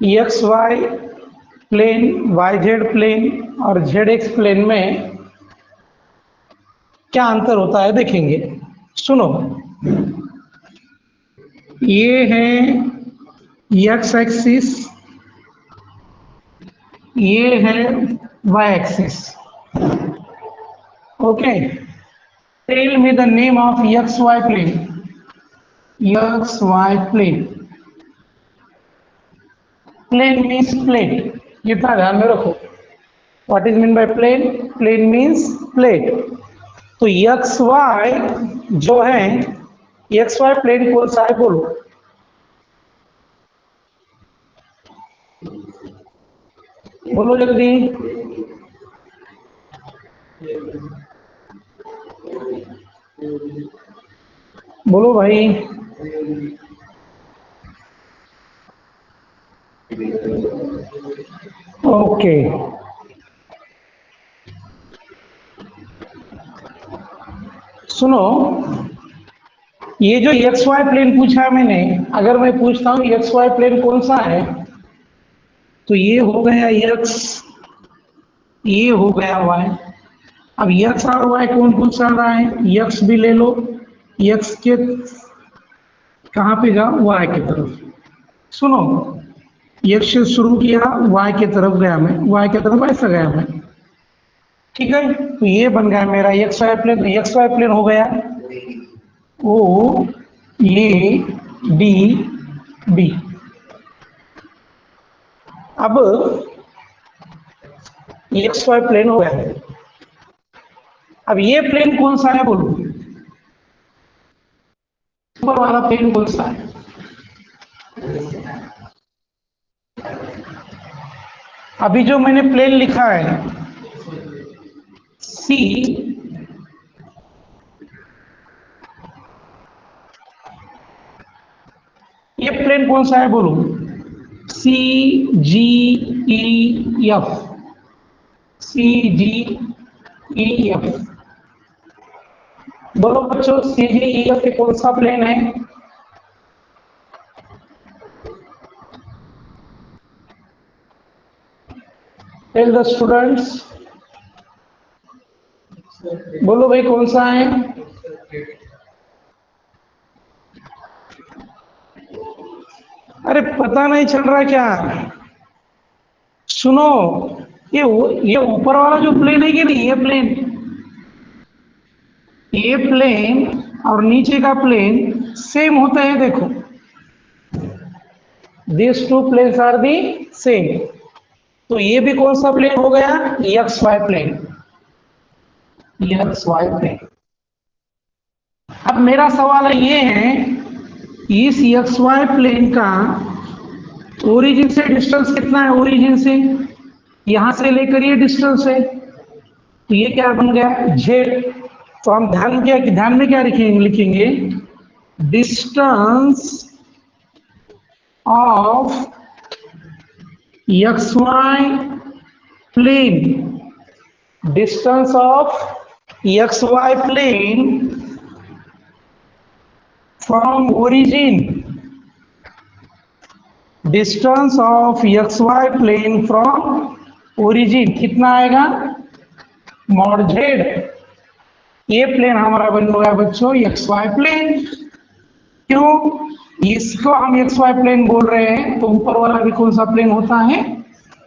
X Y plane, Y Z plane और Z X plane में क्या अंतर होता है देखेंगे। सुनो, ये है एक्स एक्सिस, ये है Y axis. Okay, tell me the name of X Y plane. X Y plane, plane means plate, इतना ध्यान में रखो। What is mean by plane? Plane means plate. तो एक्स वाई जो है, एक्स वाई प्लेन कौन सा है बोलो? बोलो जल्दी, बोलो भाई। ओके, सुनो, ये जो एक्स वाई प्लेन पूछा है मैंने, अगर मैं पूछता हूँ एक्स वाई प्लेन कौन सा है, तो ये हो गया एक्स, ये हो गया वाई। अब एक्स और वाई कौन कौन सा आ रहा है? एक्स भी ले लो, एक्स के कहाँ पे जाओ? वाई की तरफ। सुनो, एक्स से शुरू किया, वाई की तरफ गया मैं, वाई की तरफ ऐसा गया मैं। ठीक है, तो ये बन गया मेरा X Y plane. X Y plane हो गया ओ ए डी बी। अब एक्स वाई प्लेन हो गया। अब ये प्लेन कौन सा है बोलो? ऊपर वाला प्लेन कौन सा है? अभी जो मैंने प्लेन लिखा है सी, ये प्लेन कौन सा है बोलो? सी जी ई एफ, सी जी ई एफ। बोलो बच्चों, सी जी ई एफ कौन सा प्लेन है? टेल द स्टूडेंट्स, बोलो भाई कौन सा है? अरे पता नहीं चल रहा क्या? सुनो, ये ऊपर वाला जो प्लेन है कि नहीं, ये प्लेन और नीचे का प्लेन सेम होता है। देखो, this two planes are the same. तो ये भी कौन सा प्लेन हो गया? X Y plane, X Y plane. अब मेरा सवाल ये है, इस एक्स वाई प्लेन का ओरिजिन से डिस्टेंस कितना है? ओरिजिन से यहां से लेकर ये डिस्टेंस है, तो ये क्या बन गया? जेड। तो हम ध्यान में क्या लिखेंगे? Distance of X Y plane, distance of X Y plane from origin, distance of X Y plane from origin कितना आएगा? Mod Z. ये प्लेन हमारा बन गया बच्चों एक्स वाई प्लेन। क्यों इसको हम एक्स वाई प्लेन बोल रहे हैं? तो ऊपर वाला भी कौन सा प्लेन होता है?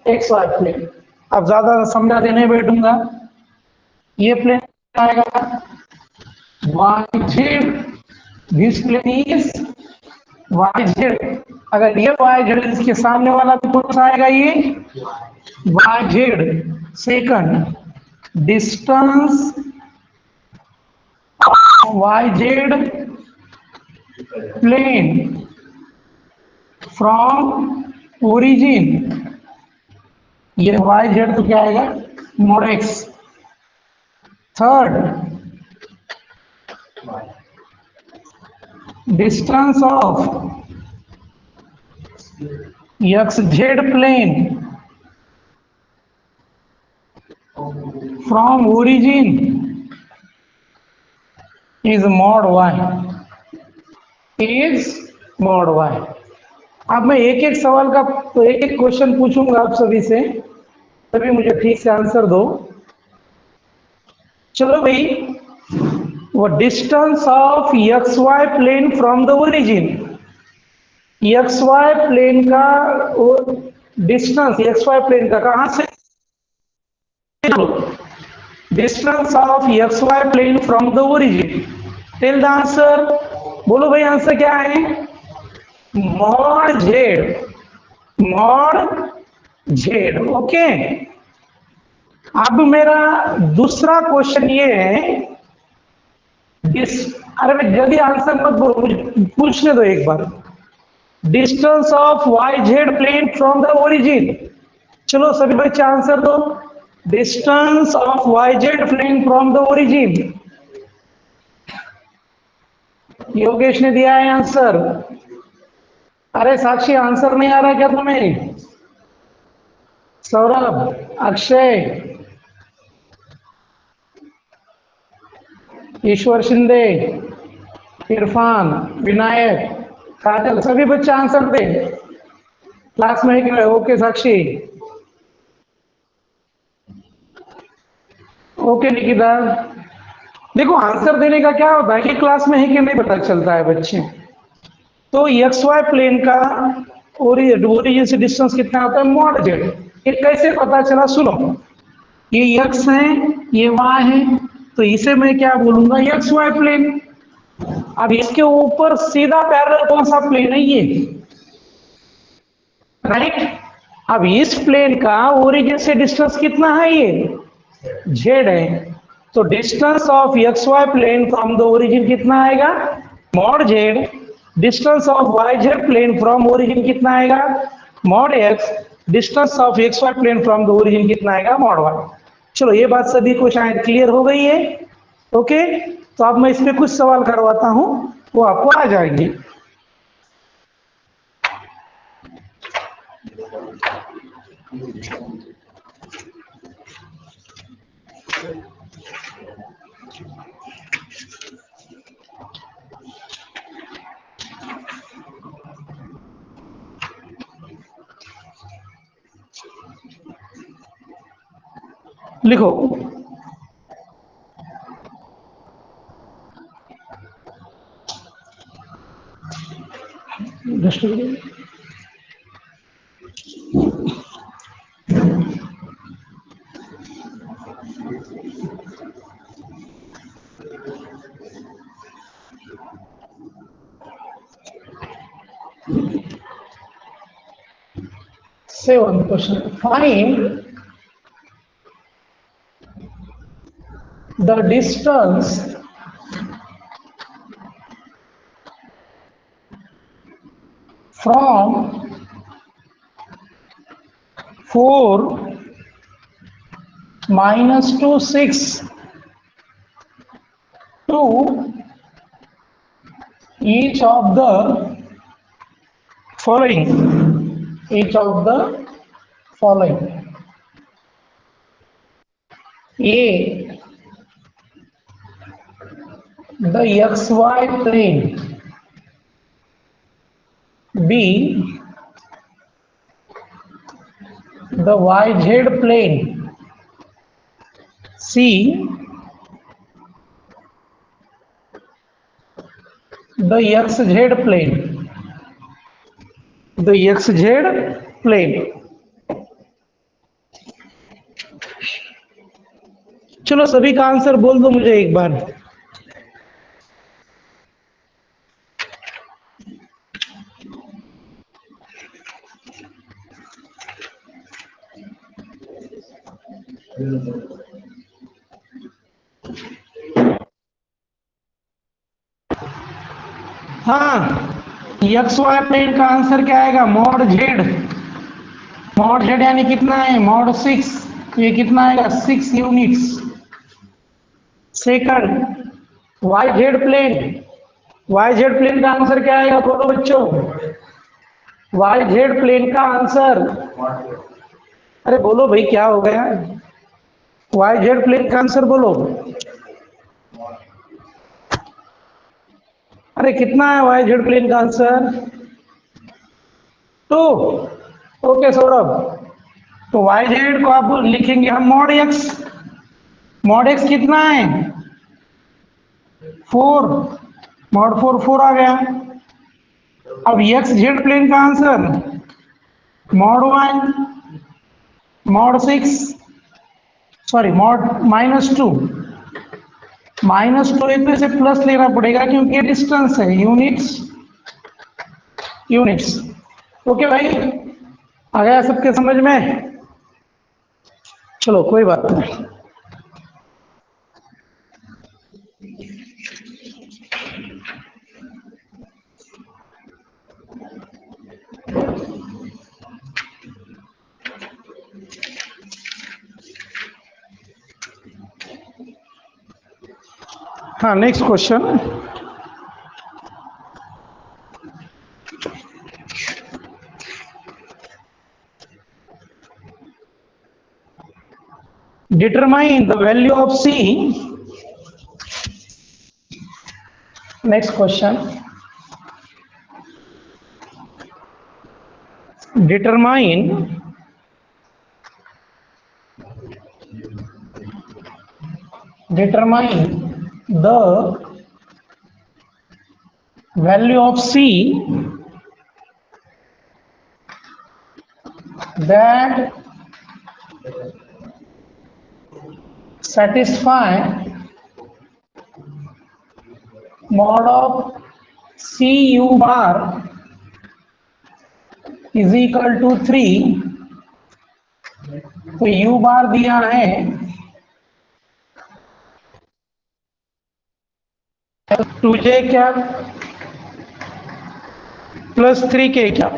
X Y plane. अब ज्यादा समझा देने बैठूंगा, ये प्लेन आएगा Y Z, this plane is Y Z. अगर ये वाई जेड, इसके सामने वाला भी कौन सा आएगा? ये Y Z. Second, distance Y Z plane from origin, ये वाई जेड तो क्या आएगा? Mod X. Third, distance of X Z plane from origin is mod y, is mod y। अब मैं एक एक सवाल का तो एक एक क्वेश्चन पूछूंगा आप सभी से, तभी मुझे ठीक से आंसर दो। चलो भाई, वो distance of X Y plane from the origin, X Y plane का डिस्टेंस, एक्स वाई प्लेन का कहां से, distance of X Y plane from the origin, tell the answer. बोलो भाई आंसर क्या है? Mod Z, mod Z. Okay, अब मेरा दूसरा क्वेश्चन ये है, इस, अरे मैं जल्दी आंसर मत बोलो, मुझे पूछने दो एक बार। Distance of Y Z plane from the origin, चलो सभी बच्चे आंसर दो। Distance of Y Z plane from the origin, Yogesh ने दिया है आंसर। अरे साक्षी आंसर नहीं आ रहा क्या तुम्हें? सौरभ, अक्षय, ईश्वर शिंदे, इरफान, विनायक, काजल, सभी बच्चे आंसर दे। क्लास में है कि नहीं? ओके साक्षी, ओके निकिता। देखो आंसर देने का क्या होता है कि क्लास में है कि नहीं पता चलता है बच्चे। तो एक्स वाई प्लेन का ओरिजिन से डिस्टेंस कितना होता है? Mod Z. ये कैसे पता चला? सुनो, ये एक्स है, ये वाई है, तो इसे मैं क्या बोलूंगा? X Y plane. अब इसके ऊपर सीधा पैरेलल कौन सा प्लेन है? ये, राइट। अब इस प्लेन का ओरिजिन से डिस्टेंस कितना है? ये जेड है। तो distance of X Y plane from the origin कितना आएगा? Mod Z. Distance of Y Z plane from origin कितना आएगा? Mod X. Distance of X Y plane from the origin कितना आएगा? Mod Y. चलो ये बात सभी को शायद क्लियर हो गई है। ओके, तो अब मैं इस पे कुछ सवाल करवाता हूं, वो आपको आ जाएंगे। लिखो, seven question, find the distance from 4 minus to 6 to each of the following, each of the following. A, the xy plane. B, the yz plane. C, the xz plane. The xz plane. चलो सभी का answer बोल दो मुझे एक बार। हाँ, x Y plane का answer क्या आएगा? Mod Z. मॉड जेड यानी कितना है? मॉड 6। ये कितना आएगा? 6 units. Second, Y Z plane. Y Z plane का आंसर क्या आएगा? बोलो बच्चों, वाई जेड प्लेन का आंसर। अरे बोलो भाई, क्या हो गया? वाई जेड प्लेन का आंसर बोलो। अरे कितना है वाई जेड प्लेन का आंसर? 2। ओके सौरभ, तो वाई जेड को आप लिखेंगे हम मॉड एक्स। मॉड एक्स कितना है? 4। मॉड 4 4 आ गया। अब एक्स जेड प्लेन का answer mod 1 mod 6 sorry mod -2। -2 एक से प्लस लेना पड़ेगा क्योंकि ये डिस्टेंस है, यूनिट्स यूनिट्स। ओके भाई, आ गया सबके समझ में? चलो कोई बात नहीं। हाँ, next question. Determine the value of C. Next question. Determine the value of C that satisfy mod of C u bar is equal to 3। तो u बार दिया है 2j क्या प्लस 3k क्या।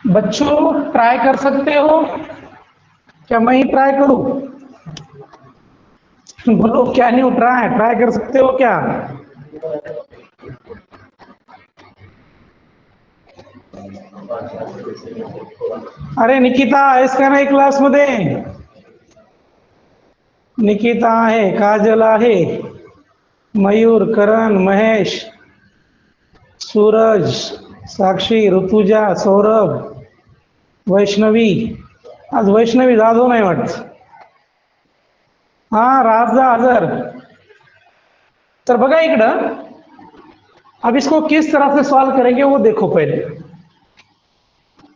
बच्चों ट्राई कर सकते हो क्या? मैं ही ट्राई करूं? बोलो क्या नहीं उठ रहा है? ट्राई कर सकते हो क्या? अरे निकिता आहेस का नाही क्लास मध्ये? निकिता आहे, काजल आहे, मयूर, करण, महेश, सूरज, साक्षी, ऋतुजा, सौरभ, वैष्णवी। आज वैष्णवी जाधव नाही वाटत। हाँ राजा हजर। तर बघा इकडं, अब इसको किस तरह से सॉल्व करेंगे वो देखो। पहले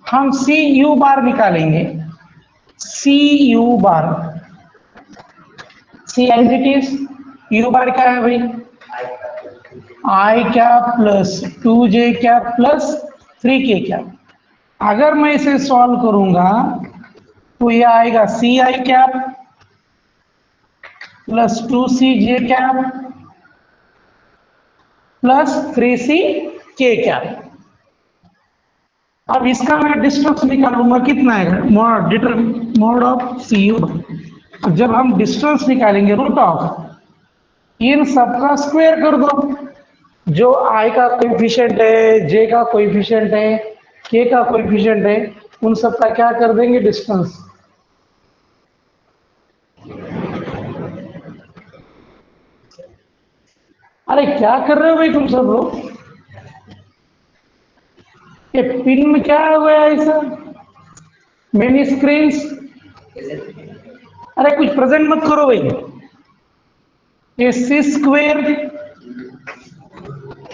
हम सी यू बार निकालेंगे। C U bar, C entities, U bar क्या है भाई? I cap plus 2j cap plus 3k cap. अगर मैं इसे सॉल्व करूंगा तो ये आएगा C I cap plus 2cj cap plus 3c k cap. अब इसका मैं डिस्टेंस निकालूंगा, कितना आएगा? Mod of C U. जब हम डिस्टेंस निकालेंगे रूट ऑफ इन सबका स्क्वायर कर दो। जो आई का कोएफिशिएंट है, जे का कोएफिशिएंट है, के का कोएफिशिएंट है, उन सब का क्या कर देंगे? डिस्टेंस। अरे क्या कर रहे हो भाई तुम सब लोग? ये पिन में क्या हुआ है ऐसा? Many screen. अरे कुछ प्रेजेंट मत करो भाई। ये सी स्क्वेयर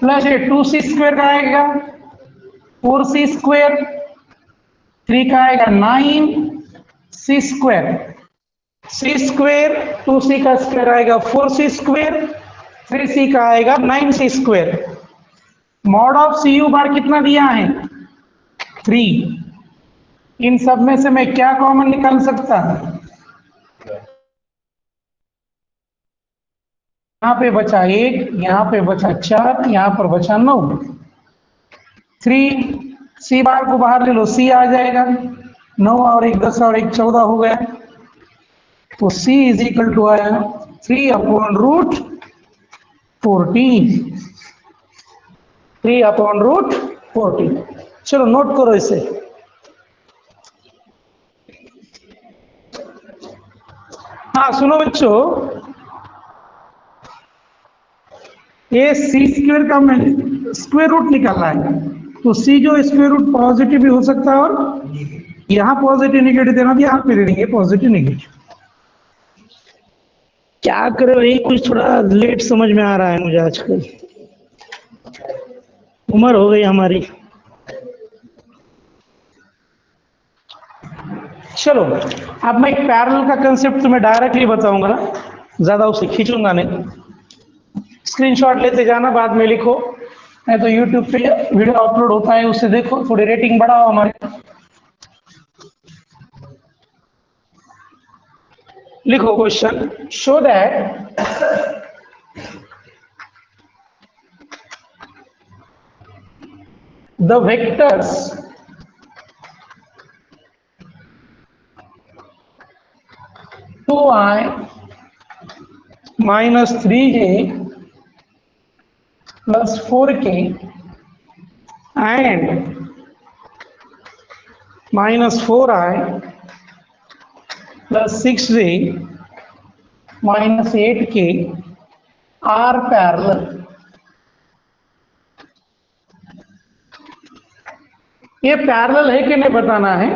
प्लस ये 2c स्क्वेयर का आएगा 4c स्क्वेयर, 3 का आएगा 9c square, c square 2c का स्क्वायर आएगा 4c स्क्वेयर, 3c का आएगा 9c square. Mod of C U bar कितना दिया है? 3। इन सब में से मैं क्या कॉमन निकाल सकता? यहाँ पे बचा 1, यहाँ पे बचा 4, यहाँ पर बचा 9। 3 सी बार को बाहर ले लो, सी आ जाएगा। 9 और 1 10 और 1 14 हो गया। तो c इज इक्वल टू आया 3/√14। 3/√14। चलो नोट करो इसे। हाँ सुनो बच्चों, ये सी स्क्वेयर का मैंने स्क्वायर रूट निकालना है, तो सी जो स्क्वायर रूट पॉजिटिव भी हो सकता है और यहाँ पॉजिटिव नेगेटिव देना भी यहाँ पे दे देंगे पॉजिटिव नेगेटिव। क्या करे भाई, कुछ थोड़ा लेट समझ में आ रहा है मुझे आजकल, उम्र हो गई हमारी। चलो अब मैं एक पैरेलल का कंसेप्ट तुम्हें डायरेक्टली बताऊंगा ना, ज्यादा उसे खींचूंगा नहीं। स्क्रीनशॉट लेते जाना, बाद में लिखो, नहीं तो यूट्यूब पे वीडियो अपलोड होता है उससे देखो, थोड़ी रेटिंग बढ़ाओ हमारी। लिखो question, show that the vectors two i minus 3j plus 4k and minus 4i plus 6j minus 8k are parallel। ये पैरेलल है कि नहीं बताना है।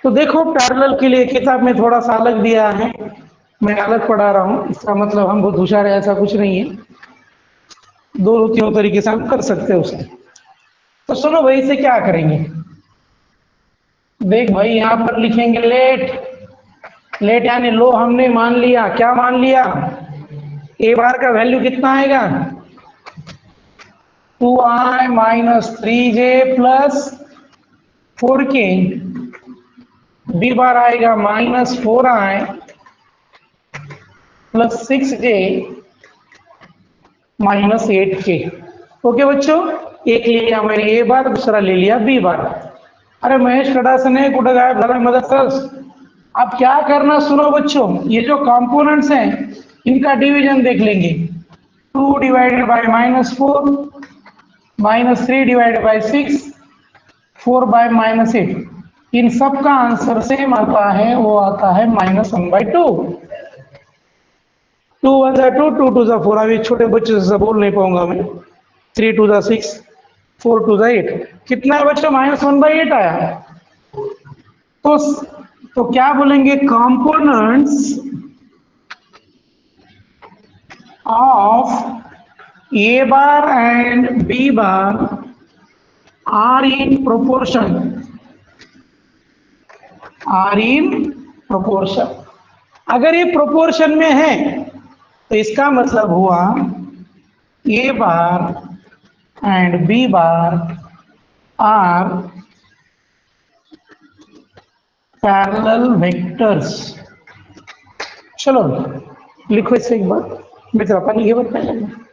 तो देखो पैरेलल के लिए किताब में थोड़ा सा अलग दिया है, मैं अलग पढ़ा रहा हूं, इसका मतलब हम बहुत होशियार है ऐसा कुछ नहीं है, दो तीनों तरीके से हम कर सकते हैं उसे। तो सुनो भाई, इसे क्या करेंगे, देख भाई यहां पर लिखेंगे लेट। लेट यानी लो हमने मान लिया, क्या मान लिया, ए बार का वैल्यू कितना आएगा 2i minus 3j plus 4k, B bar आएगा minus 4i plus 6j minus 8k। Okay बच्चों, एक ले लिया मैंने ए बार, दूसरा ले लिया बी बार। अरे महेश कटासन है कुछ गायब भला मदद। अब क्या करना सुनो बच्चों, ये जो कंपोनेंट्स हैं इनका डिवीजन देख लेंगे। 2 divided by minus 4, minus 3 divided by 6, 4 bye minus 8, इन सब का आंसर सेम आता है, वो आता है -1/2। 2 1 जा 2, 2 2 जा 4, अभी छोटे बच्चे से बोल नहीं पाऊंगा मैं। 3 2 जा 6, 4 2 जा 8, कितना है बच्चों -1/8 आया। तो क्या बोलेंगे, components of A bar and B bar are in proportion, are in proportion. अगर ये प्रोपोर्शन में है तो इसका मतलब हुआ A bar and B bar are parallel vectors. चलो लिखो इसे एक बार, मित्र पानी के बार पहले।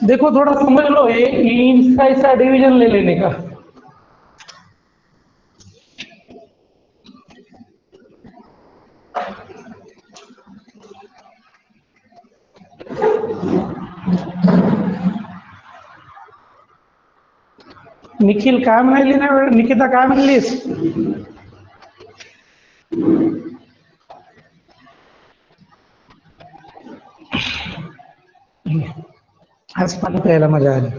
देखो थोड़ा समझ लो, ये इसका ऐसा डिवीजन ले लेने का। निखिल काम नाही लिहिणार, निकिता काय म्हणलीस? आज पाणी प्यायला मजा आली।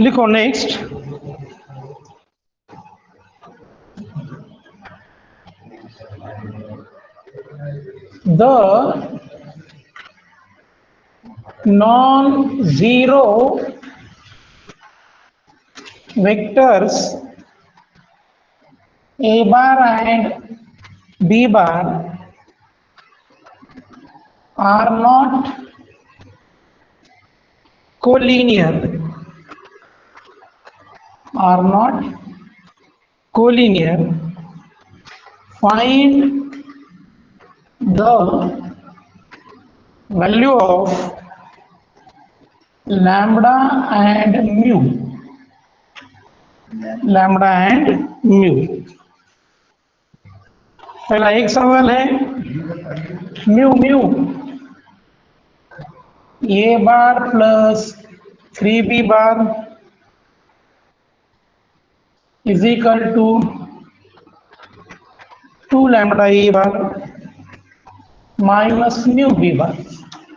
लिखो next, the non-zero vectors a bar and b bar are not collinear। are not collinear, find the value of lambda and mu. Lambda and mu. पहला एक सवाल है mu mu A bar plus 3b bar is equal to 2 lambda A bar minus mu B bar.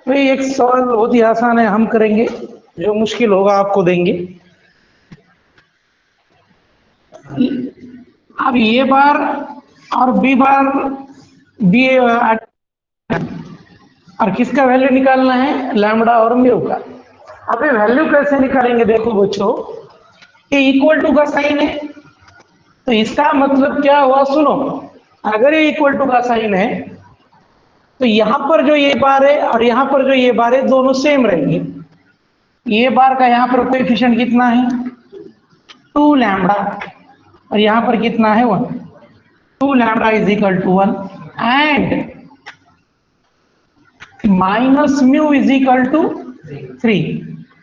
भाई एक सवाल बहुत ही आसान है, हम करेंगे, जो मुश्किल होगा आपको देंगे। अब ए बार और बी बार बी और किसका वैल्यू निकालना है, लैम्बडा और म्यू का। अब ये वैल्यू कैसे निकालेंगे, देखो बच्चों, ये इक्वल टू का साइन है, तो इसका मतलब क्या हुआ, सुनो, अगर ये इक्वल टू का साइन है तो यहां पर जो ये बार है और यहां पर जो ये बार है दोनों सेम रहेंगे। ये बार का यहां पर कोएफिशिएंट कितना है, 2 लैम्बडा, और यहां पर कितना है 1। 2 lambda is equal to 1 and minus mu is equal to 3।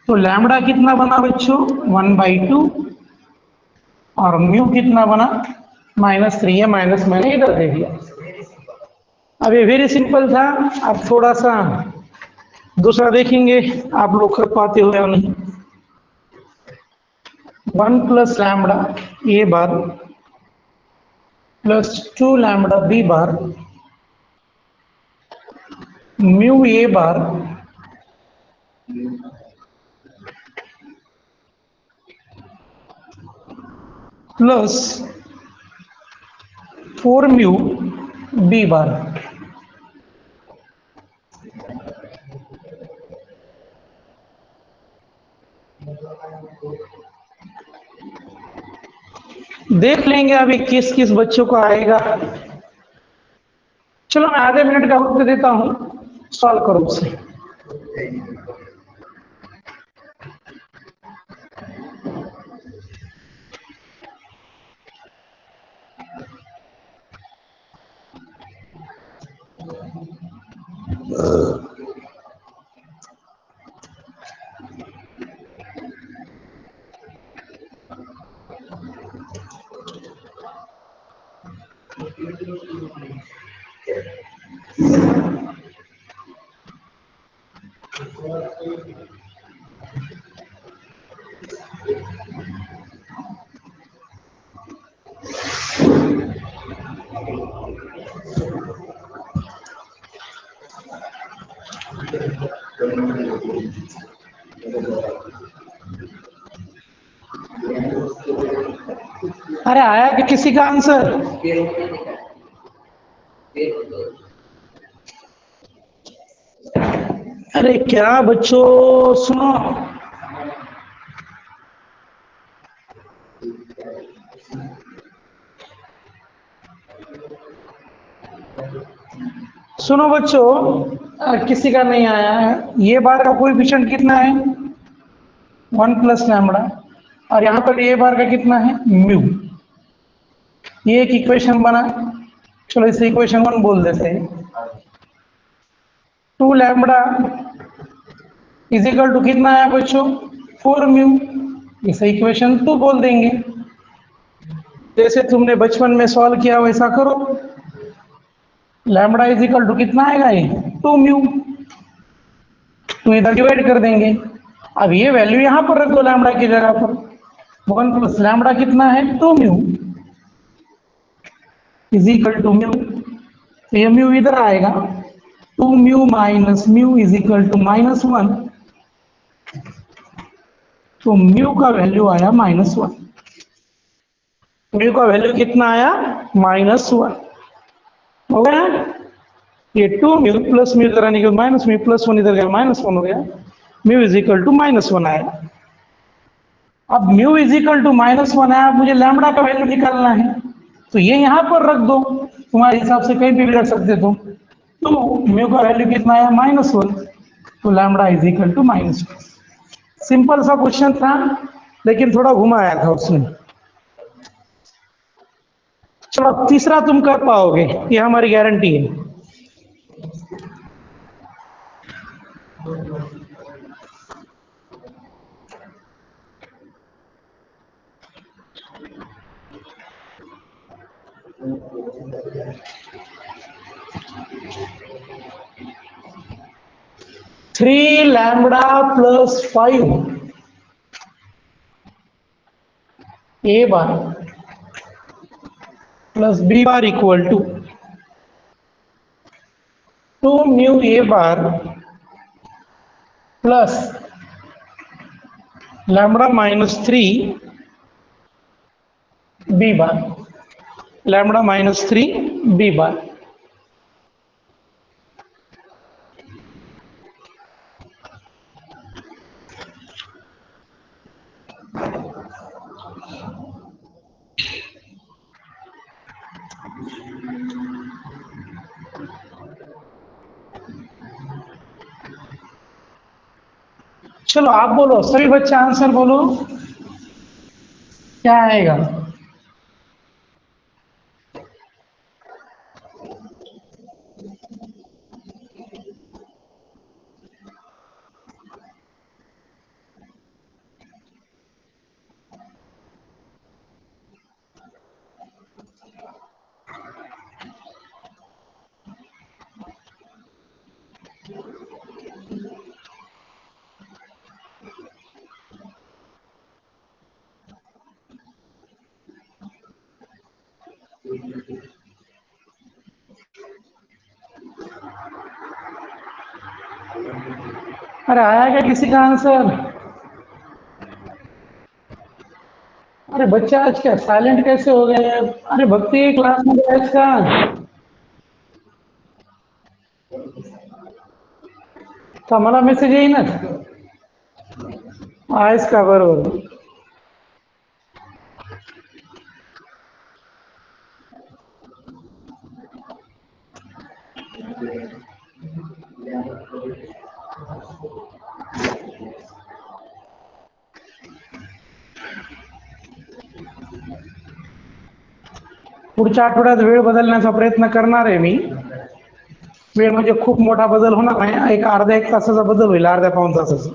तो लैम्बडा कितना बना बच्चों, 1/2, और म्यू कितना बना, -3 है, माइनस मैंने इधर दे दिया। अब ये वेरी सिंपल था। अब थोड़ा सा दूसरा देखेंगे आप लोग कर पाते हो या नहीं। 1 प्लस लैम्बडा ए bar plus 2 lambda B bar mu ए bar plus 4 mu B bar. देख लेंगे अभी किस किस बच्चों को आएगा। चलो मैं आधे मिनट का वक्त देता हूं, सॉल्व करो उसे। अरे आया कि किसी का आंसर? अरे क्या बच्चों सुनो, सुनो बच्चों, किसी का नहीं आया है। ये बार का कोएफिशिएंट कितना है, 1 प्लस लैम्बडा, और यहाँ पर ये बार का कितना है, म्यू। ये एक इक्वेशन बना, चलो इसे इक्वेशन 1 बोल देते हैं। 2 लैम्बडा इज इक्वल टू कितना है बच्चों, 4 म्यू, इसे इक्वेशन 2 बोल देंगे। जैसे तुमने बचपन में सॉल्व किया वैसा करो। लैम्बडा इज इक्वल टू कितना आएगा, ये 2 म्यू, तो इधर डिवाइड कर देंगे। अब ये वैल्यू यहां पर रख दो लैम्बडा की जगह पर। 1 प्लस लैम्बडा कितना है, 2 mu is equal to mu, तो ये म्यू इधर आएगा। 2 mu minus mu is equal to -1, तो म्यू का वैल्यू आया -1। म्यू का वैल्यू कितना आया, -1 हो गया। ये 2 म्यू प्लस म्यू इधर आने के बाद -म्यू प्लस 1 इधर गया, -1 हो गया। म्यू इज इक्वल टू -1 आया। अब म्यू इज इक्वल टू -1 आया, मुझे लैम्बडा का वैल्यू निकालना है, तो ये यहां पर रख दो, तुम्हारे हिसाब से कहीं भी रख सकते तुम। तो म्यू का वैल्यू कितना आया, -1, तो lambda is equal to -1। Simple सा क्वेश्चन था, लेकिन थोड़ा घुमाया था उसने। चलो तीसरा तुम कर पाओगे, ये हमारी गारंटी है। Three lambda plus 5 a bar plus b bar equal to 2 mu A bar plus lambda minus 3 b bar, lambda minus 3 b bar. चलो आप बोलो, सभी बच्चे आंसर बोलो, क्या आएगा? अरे आया क्या किसी का आंसर? अरे बच्चे आज क्या साइलेंट कैसे हो गए? अरे भक्ति की क्लास में गया इसका। तो हमारा मैसेज यही ना, इसका बरोबर। पुढच्या आठवड्यात वेळ बदलण्याचा प्रयत्न करणार आहे मी. वेळ म्हणजे खूप मोठा बदल होणार नाही, एक अर्धा एक तासाचा बदल होईल, अर्ध्या पाऊण तासाचा.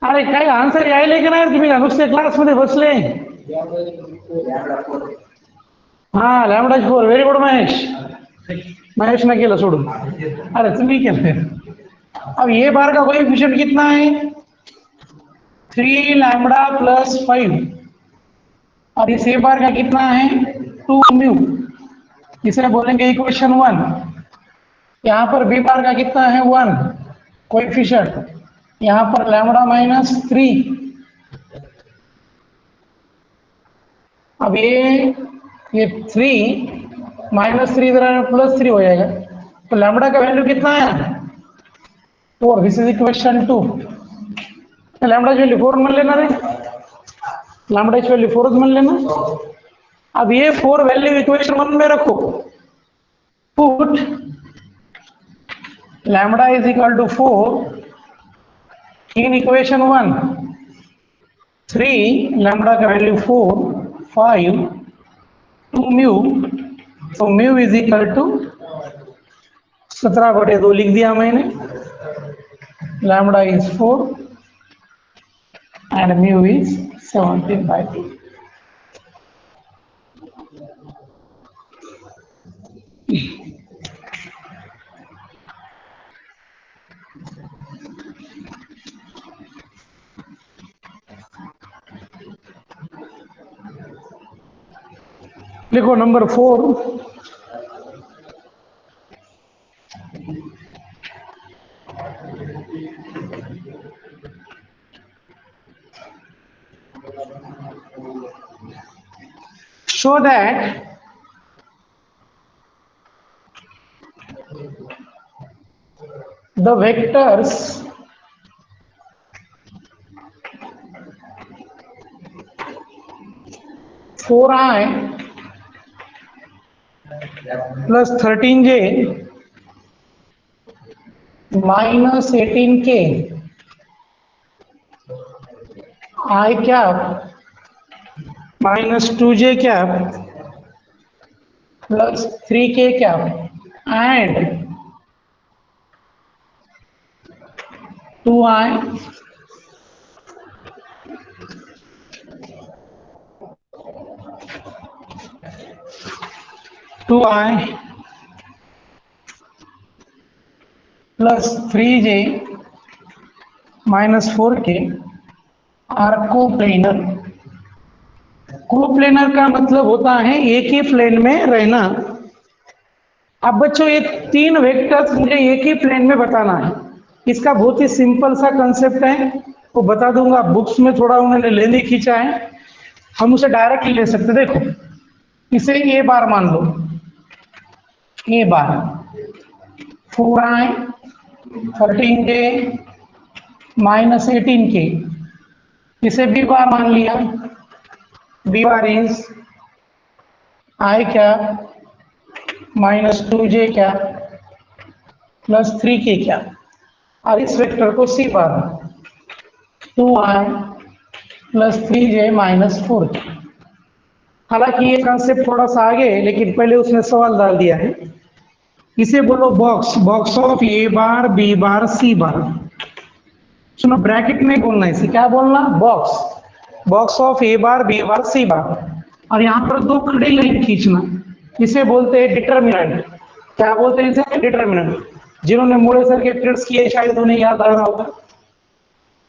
अरे काही आन्सर यायले की नाही तुम्ही? नुसते क्लासमध्ये बसले. हा lambda 4, very good Mahesh. Mahesh ने केलं सोडून, अरे तुम्ही केलं. अब ये बार का कोएफिशिएंट कितना है? 3 लैम्बडा प्लस 5, और इस ए बार का कितना है? 2 म्यू, इसे बोलेंगे इक्वेशन 1. यहाँ पर बी बार का कितना है? 1 कोएफिशिएंट, यहाँ पर लैम्बडा माइनस 3. अब ये 3 माइनस 3 इधर प्लस 3 हो जाएगा, तो लैम्बडा का वैल्यू कितना है? 4. This is equation 2. लैम्बडा की वैल्यू 4 मान लेना रे, लैम्बडा की वैल्यू 4 मान लेना. अब ये 4 वैल्यू इक्वेशन 1 में रखो. Put lambda is equal to 4 in equation 1. 3 lambda का वैल्यू 4, 5, 2 म्यू, तो म्यू इज इक्वल टू 17/2 लिख दिया मैंने. Lambda is 4 and mu is 17/2. लिखो number 4. Show that the vectors four I plus 13j -18k I cap -2j cap plus 3k cap and 2i plus 3j minus 4k are coplanar. Coplanar का मतलब होता है एक ही plane में रहना। अब बच्चों ये तीन वेक्टर्स मुझे एक ही प्लेन में बताना है। इसका बहुत ही सिंपल सा कंसेप्ट है, वो बता दूंगा। बुक्स में थोड़ा उन्होंने लेंदी खींचा है, हम उसे डायरेक्ट ले सकते। देखो इसे ए बार मान लो, ए बार 4i 13k -18k, इसे बी बार मान लिया। B bar is i cap -2j cap plus 3k cap, और इस वेक्टर को सी बार 2i plus 3j minus 4k। हालांकि ये कंसेप्ट थोड़ा सा आगे है, लेकिन पहले उसने सवाल डाल दिया है। इसे बोलो box, box of A bar B bar C bar. सुनो, ब्रैकेट में बोलना है, इसे क्या बोलना? Box, box of A bar B bar C bar. और यहाँ पर दो खड़ी लाइन खींचना, इसे बोलते हैं डिटर्मिनेंट। क्या बोलते हैं इसे? डिटर्मिनेंट। जिन्होंने मोड़े सर के पीरियड्स किए शायद उन्हें याद आ रहा होगा।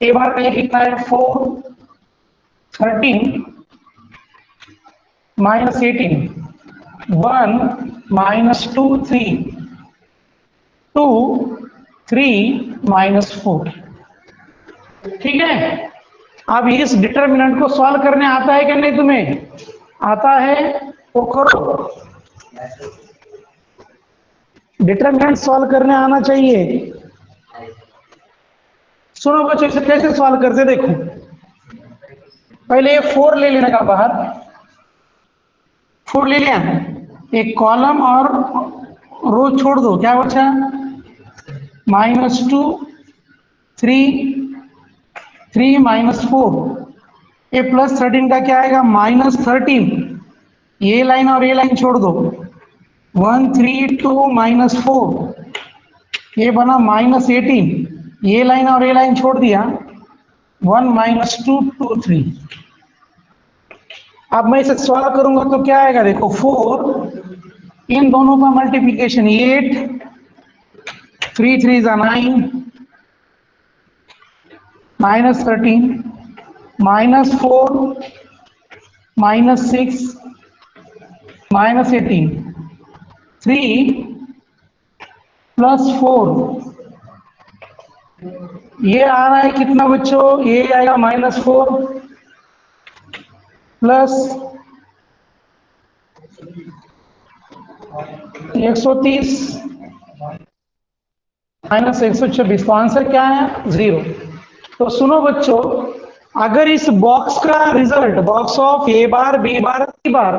ए बार का ये कितना है? 4 13 -18 1 -2 3 2 3 -4। ठीक है। अब इस डिटर्मिनेंट को सॉल्व करने आता है कि नहीं तुम्हें? आता है तो करो। डिटर्मिनेंट सॉल्व करने आना चाहिए। सुनो बच्चों, इसे कैसे सॉल्व करते देखो। पहले ये 4 ले लेने का बाहर, 4 ले लिया, एक कॉलम और रो छोड़ दो, क्या बचा? -2 3 3 -4, ये प्लस 13 का क्या आएगा? -13। ये लाइन और ये लाइन छोड़ दो, 1 3 2 -4, ये बना -18। ये लाइन और ये लाइन छोड़ दिया, 1 -2 2 3। अब मैं इसे सॉल्व करूंगा तो क्या आएगा देखो, 4 इन दोनों का मल्टीप्लीकेशन 8 3 3 9 -13 -4 -6 -18 3 + 4, ये आ रहा है कितना बच्चों? ये आएगा -4 प्लस 130 -126। तो आंसर क्या है? 0। तो सुनो बच्चों, अगर इस बॉक्स का result, box of A bar B bar C bar,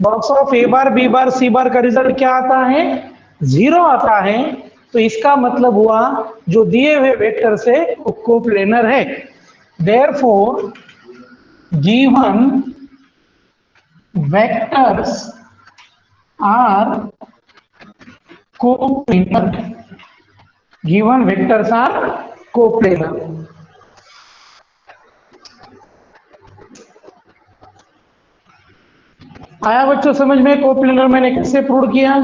box of A bar B bar C bar का रिजल्ट क्या आता है? 0 आता है, तो इसका मतलब हुआ जो दिए हुए वेक्टर से वो कोप्लेनर है। Therefore given vectors are coplanar. Given vectors are coplanar. आया बच्चों समझ में? कोप्लेनर मैंने कैसे प्रूव किया?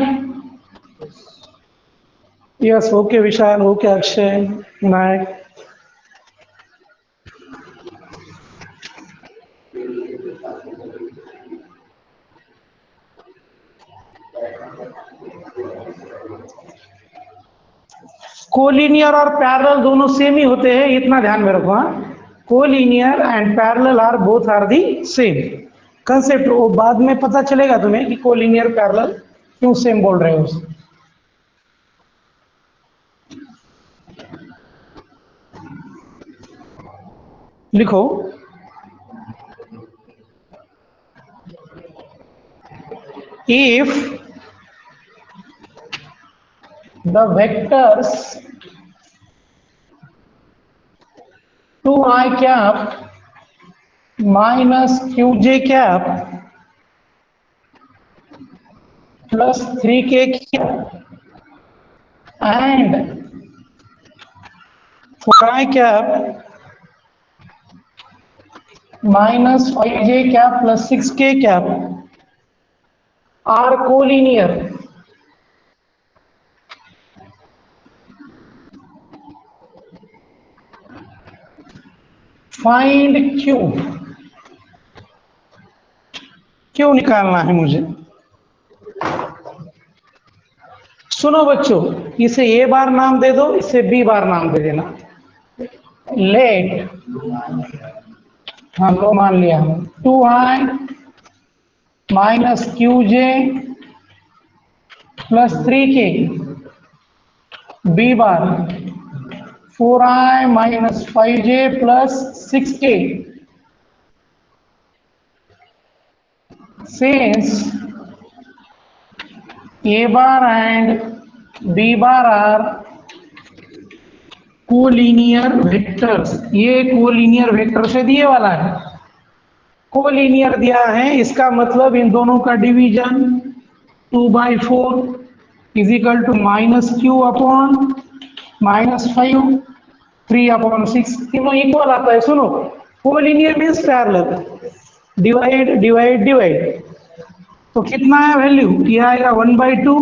Yes, okay Vishal, okay Akshay, Nayak. Collinear और पैरेलल दोनों सेम ही होते हैं, इतना ध्यान में रखो। Collinear and parallel are both are the same concept. वो बाद में पता चलेगा तुम्हें कि कोलिनियर पैरेलल क्यों सेम बोल रहे हो। लिखो, if the vectors 2i cap minus qj cap plus 3k cap and 4i cap minus 5j cap plus 6k cap are collinear. Find Q. Q निकालना है मुझे। सुनो बच्चों, इसे A बार नाम दे दो, इसे B बार नाम दे देना। लेट, हाँ लो मान लिया हम 2i minus qj plus 3k B bar 4i minus 5j plus 6k since A bar and B bar are collinear vectors. ये कोलिनियर वेक्टर से दिए वाला है, कोलिनियर दिया है, इसका मतलब इन दोनों का division 2/4 is equal to minus q upon minus 5 3/6 तीनों इक्वल आता है। सुनो, collinear means parallel, divide divide divide, तो कितना है वैल्यू, ये आएगा 1/2,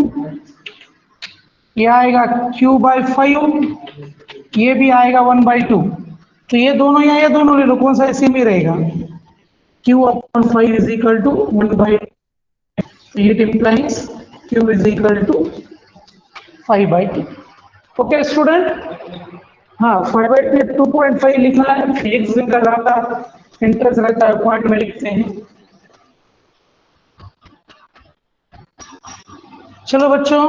ये आएगा q/5, ये भी आएगा 1/2, तो ये दोनों या ये दोनों ले लो, कौन सा ऐसे में रहेगा, q/5 is equal to 1/2, it implies q is equal to 5/2। Okay student, हाँ 5/2 2.5 लिखना है, फिजिक्स का ज्यादा इंटरेस्ट रहता है पॉइंट में लिखते हैं। चलो बच्चों,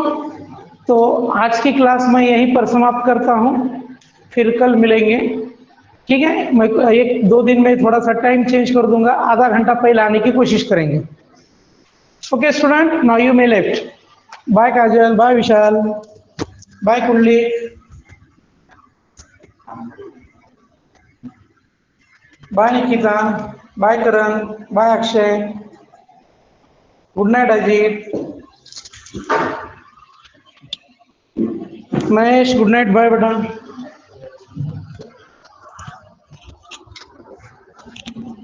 तो आज की क्लास मैं यहीं पर समाप्त करता हूँ, फिर कल मिलेंगे, ठीक है। मैं 1-2 दिन में थोड़ा सा टाइम चेंज कर दूंगा, आधा घंटा पहले आने की कोशिश करेंगे। Okay student, now you may left. Bye Kajal, bye Vishal, bye Kundali, bye Nikita, bye Karan, bye Akshay, good night Ajit, Mahesh good night, bye बेटा,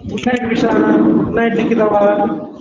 good night Vishal, good night Nikita, bye.